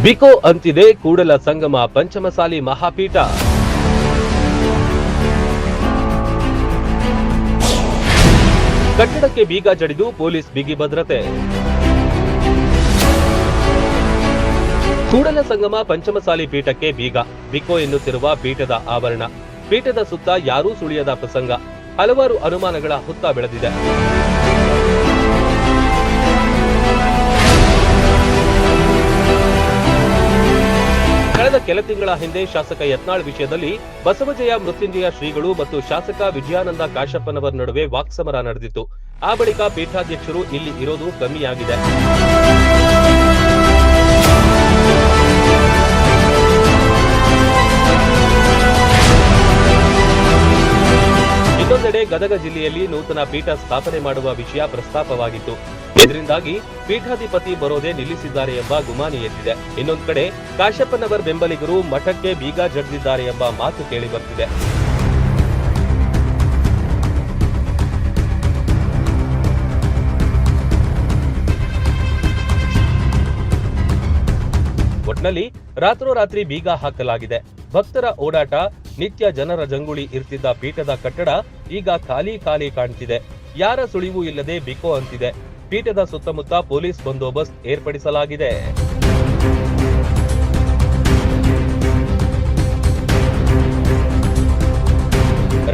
ಬಿಕೋ ಅಂತಿದೆ ಕೂಡಲ ಸಂಗಮ ಪಂಚಮಸಾಲಿ ಮಹಾಪೀಠ. ಕಟ್ಟಡಕ್ಕೆ ಬೀಗ ಜಡಿದು ಪೊಲೀಸ್ ಬಿಗಿ ಭದ್ರತೆ. ಕೂಡಲ ಸಂಗಮ ಪಂಚಮಸಾಲಿ ಪೀಠಕ್ಕೆ ಬೀಗ, ಬಿಕೋ ಎನ್ನುತ್ತಿರುವ ಪೀಠದ ಆವರಣ. ಪೀಠದ ಸುತ್ತ ಯಾರೂ ಸುಳಿಯದ ಪ್ರಸಂಗ, ಹಲವಾರು ಅನುಮಾನಗಳ ಹುತ್ತ ಬೆಳೆದಿದೆ. ಕಳೆದ ಕೆಲ ತಿಂಗಳ ಹಿಂದೆ ಶಾಸಕ ಯತ್ನಾಳ್ ವಿಷಯದಲ್ಲಿ ಬಸವಜಯ ಮೃತ್ಯುಂಜಯ ಶ್ರೀಗಳು ಮತ್ತು ಶಾಸಕ ವಿಜಯಾನಂದ ಕಾಶಪ್ಪನವರ ನಡುವೆ ವಾಕ್ಸಮರ ನಡೆದಿತ್ತು. ಆ ಬಳಿಕ ಪೀಠಾಧ್ಯಕ್ಷರು ಇಲ್ಲಿ ಇರೋದು ಕಮ್ಮಿಯಾಗಿದೆ. ಇನ್ನೊಂದೆಡೆ ಗದಗ ಜಿಲ್ಲೆಯಲ್ಲಿ ನೂತನ ಪೀಠ ಸ್ಥಾಪನೆ ಮಾಡುವ ವಿಷಯ ಪ್ರಸ್ತಾಪವಾಗಿತ್ತು. ಇದರಿಂದಾಗಿ ಪೀಠಾಧಿಪತಿ ಬರೋದೇ ನಿಲ್ಲಿಸಿದ್ದಾರೆ ಎಂಬ ಗುಮಾನಿ ಎದ್ದಿದೆ. ಇನ್ನೊಂದು ಕಡೆ ಕಾಶಪ್ಪನವರ ಬೆಂಬಲಿಗರು ಮಠಕ್ಕೆ ಬೀಗ ಜಡಿದಿದ್ದಾರೆ ಎಂಬ ಮಾತು ಕೇಳಿ ಬರ್ತಿದೆ. ಒಟ್ನಲ್ಲಿ ರಾತ್ರೋರಾತ್ರಿ ಬೀಗ ಹಾಕಲಾಗಿದೆ. ಭಕ್ತರ ಓಡಾಟ, ನಿತ್ಯ ಜನರ ಜಂಗುಳಿ ಇರ್ತಿದ್ದ ಪೀಠದ ಕಟ್ಟಡ ಈಗ ಖಾಲಿ ಕಾಣ್ತಿದೆ. ಯಾರ ಸುಳಿವು ಇಲ್ಲದೆ ಬಿಕೋ ಅಂತಿದೆ. ಪೀಠದ ಸುತ್ತಮುತ್ತ ಪೊಲೀಸ್ ಬಂದೋಬಸ್ತ್ ಏರ್ಪಡಿಸಲಾಗಿದೆ.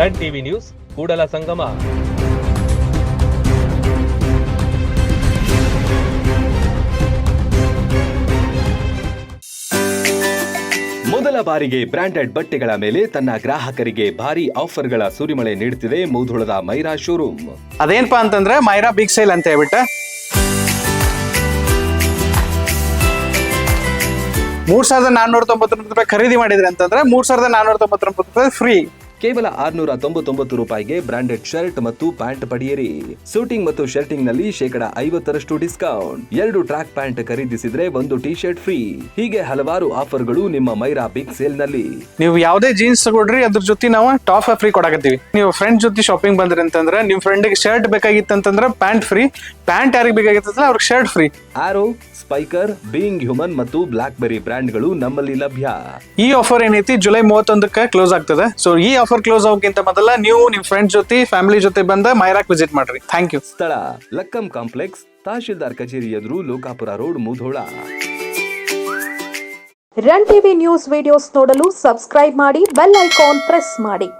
Run TV news, Kudala Sangama. ಮೊದಲ ಬಾರಿಗೆ ಬ್ರಾಂಡೆಡ್ ಬಟ್ಟೆಗಳ ಮೇಲೆ ತನ್ನ ಗ್ರಾಹಕರಿಗೆ ಭಾರಿ ಆಫರ್ಗಳ ಸುರಿಮಳೆ ನೀಡುತ್ತಿದೆ ಮುಧೋಳದ ಮೈರಾ ಶೋರೂಮ್. ಅದೇನಪ್ಪಾ ಅಂತಂದ್ರೆ ಮೈರಾ ಬಿಗ್ ಸೇಲ್ ಅಂತ ಹೇಳ್ಬಿಟ್ಟು 3,499 ರೂಪಾಯಿ ಖರೀದಿ ಮಾಡಿದ್ರಿ ಅಂತಂದ್ರೆ 3,499 ರೂಪಾಯಿ ಫ್ರೀ. ಕೇವಲ 699 ರೂಪಾಯಿಗೆ ಬ್ರಾಂಡೆಡ್ ಶರ್ಟ್ ಮತ್ತು ಪ್ಯಾಂಟ್ ಪಡೆಯಿರಿ. ಸೂಟಿಂಗ್ ಮತ್ತು ಶರ್ಟಿಂಗ್ ನಲ್ಲಿ 50% ಡಿಸ್ಕೌಂಟ್. 2 ಟ್ರ್ಯಾಕ್ ಪ್ಯಾಂಟ್ ಖರೀದಿಸಿದ್ರೆ 1 ಟಿ ಶರ್ಟ್ ಫ್ರೀ. ಹೀಗೆ ಹಲವಾರು ಆಫರ್ಗಳು ನಿಮ್ಮ ಮೈರಾ ಬಿಗ್ ಸೇಲ್ ನಲ್ಲಿ. ನೀವು ಯಾವುದೇ ಜೀನ್ಸ್ ತಗೊಳ್ರಿ, ಅದ್ರ ಜೊತೆ ನಾವು ಟಾಪ್ ಫ್ರೀ ಕೊಡಾಕತ್ತೀವಿ. ನೀವು ಫ್ರೆಂಡ್ ಜೊತೆ ಶಾಪಿಂಗ್ ಬಂದ್ರಿ ಅಂತಂದ್ರೆ ನಿಮ್ ಫ್ರೆಂಡ್ಗೆ ಶರ್ಟ್ ಬೇಕಾಗಿತ್ತಂತಂದ್ರೆ ಪ್ಯಾಂಟ್ ಫ್ರೀ, ಪ್ಯಾಂಟ್ ಯಾರಿಗೆ ಬೇಕಾಗಿತ್ತಂದ್ರೆ ಅವ್ರಿಗೆ shirt free. Arrow, Spykar, Being Human ಮತ್ತು ಬ್ಲಾಕ್ ಬೆರಿ ಬ್ರ್ಯಾಂಡ್ಗಳು ನಮ್ಮಲ್ಲಿ ಲಭ್ಯ. ಈ ಆಫರ್ ಏನೈತಿ ಜುಲೈ 31ಕ್ಕೆ ಕ್ಲೋಸ್ ಆಗ್ತದೆ. ಸೊ ಈ ಆಫರ್ ಕ್ಲೋಸ್ ಆಗೋಕ್ಕಿಂತ ಮೊದಲ ನೀವು ನಿಮ್ ಫ್ರೆಂಡ್ ಜೊತೆ, ಫ್ಯಾಮಿಲಿ ಜೊತೆ ಬಂದ ಮೈರಾಕ್ ವಿಸಿಟ್ ಮಾಡ್ರಿ. Thank you. ಸ್ಥಳ ಲಕ್ಕಂ ಕಾಂಪ್ಲೆಕ್ಸ್, ತಹಶೀಲ್ದಾರ್ ಕಚೇರಿ ಎದುರು, Lokapur road, Mudhol. Run TV news videos ನೋಡಲು ಸಬ್ಸ್ಕ್ರೈಬ್ ಮಾಡಿ, ಬೆಲ್ ಐಕಾನ್ ಪ್ರೆಸ್ ಮಾಡಿ.